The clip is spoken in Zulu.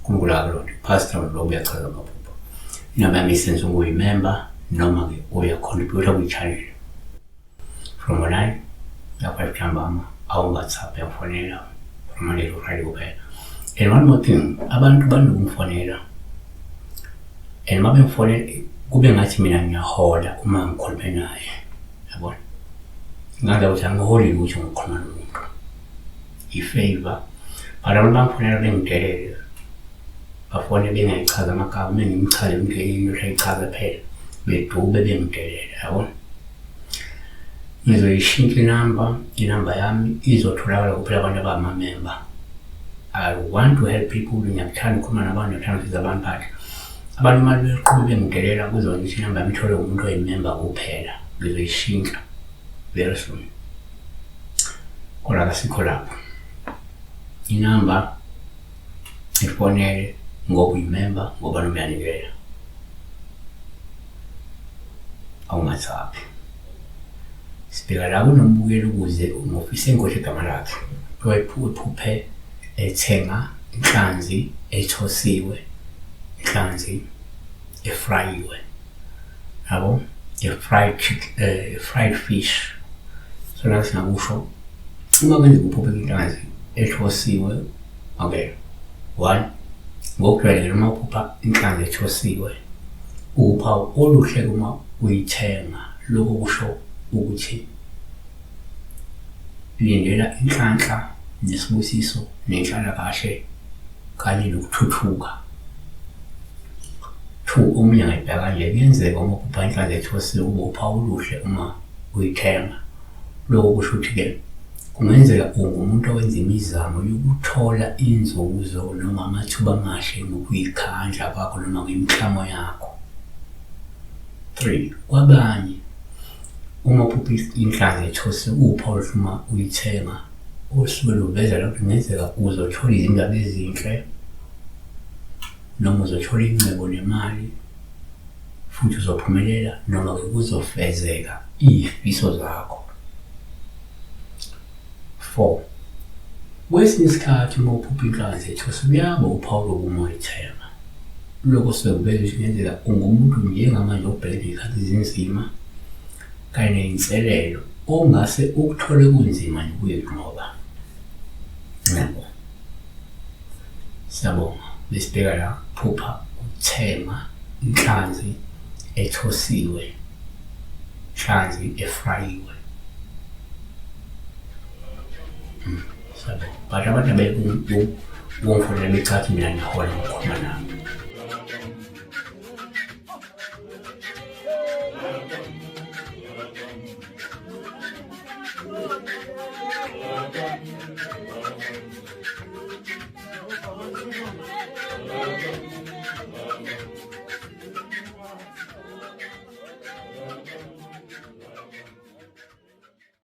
Kungulakho pastor lo uyachaza amaphupho. Inamba yami isenze ukuyimember noma ke uyacontributor kwi-channel. From online lapha ekuhambama awungathapha yakufonela from Monday to Friday kuphela. And one more thing, abantu banokungifonela. And uma bengifonela kube ngathi mina ngiyahola uma ngikhuluma naye. Yabona? Ngale ukuthi angiholi lutho ngokukhuluma nomuntu. I-favor. But abantu bangifonela bengidelele. Bafone bengayichaza amagama, bengimchaze into eyinye uyayichaza phela. Bedube bengidelele, yabona? Ngizoyishintsha inamba yami izotholakala kuphela abantu abama-member. I want to help people, ngiyakuthanda ukukhuluma nabantu, ngiyakuthanda ukusiza abantu bakhe. Abantu uma beqhube bengidelela kuzokuthi inamba yami ithole umuntu oyimember kuphela. Ngizoyishintsha very soon. Kodwa kasikho lapho. Inamba ifonele ngoba uyimember ngoba nomuyanikela. Awungathaphi. Sibheka la kunombukelo ukuze umofise ngoshe igama lakhe. Uphuphe ethenga inhlanzi ethosiwe, inhlanzi efrayiwe. Yabo? Fried fish. So la singakusho uma kwenza uphuphe inhlanzi ethosiwe, okay. One, ngokujwayelekile uma uphupha inhlanzi ethosiwe, uphawu oluhle uma uyithenga. Lokho kusho ukuthi lindela inhlanhla nesibusiso nenhlalakahle kanye nokuthuthuka. Two, omunye angayibheka kanje, kuyenzeka uma uphupha inhlanzi ethosiwe ube uphawu oluhle uma uyithenga. Lokho kusho ukuthi-ke kungenzeka ungumuntu owenza imizamo yokuthola inzuzo noma amathuba amahle ngokuyikhandla kwakho noma ngemiklamo yakho. Three, kwabanye uma uphupha inhlanzi ethosiwe uphawu oluhle uma uyithenga, usuke luveza lapho kungenzeka uzothola izindaba ezinhle noma uzothola ingcebo nemali futhi uzophumelela noma ke kuzofezeka izifiso zakho. 4, kwesinye isikhathi uma uphupha inhlanzi ethosiwe uyaba uphawu lokuma uyithenga. Lokho sekuveza ukuthi kungenzeka ungumuntu njengamanje obhekene nezikhathi ezinzima kanye ney'nselelo ongase ukuthole kunzima nokuyinqoba. Yabo. Siyabonga. Besibheka la phupha ukuthenga inhlanzi ethosiwe, inhlanzi efrayiwe. Siyabonga. But abantu abekungifonela becathi mina ngiyahola ngokukhuluma nabo.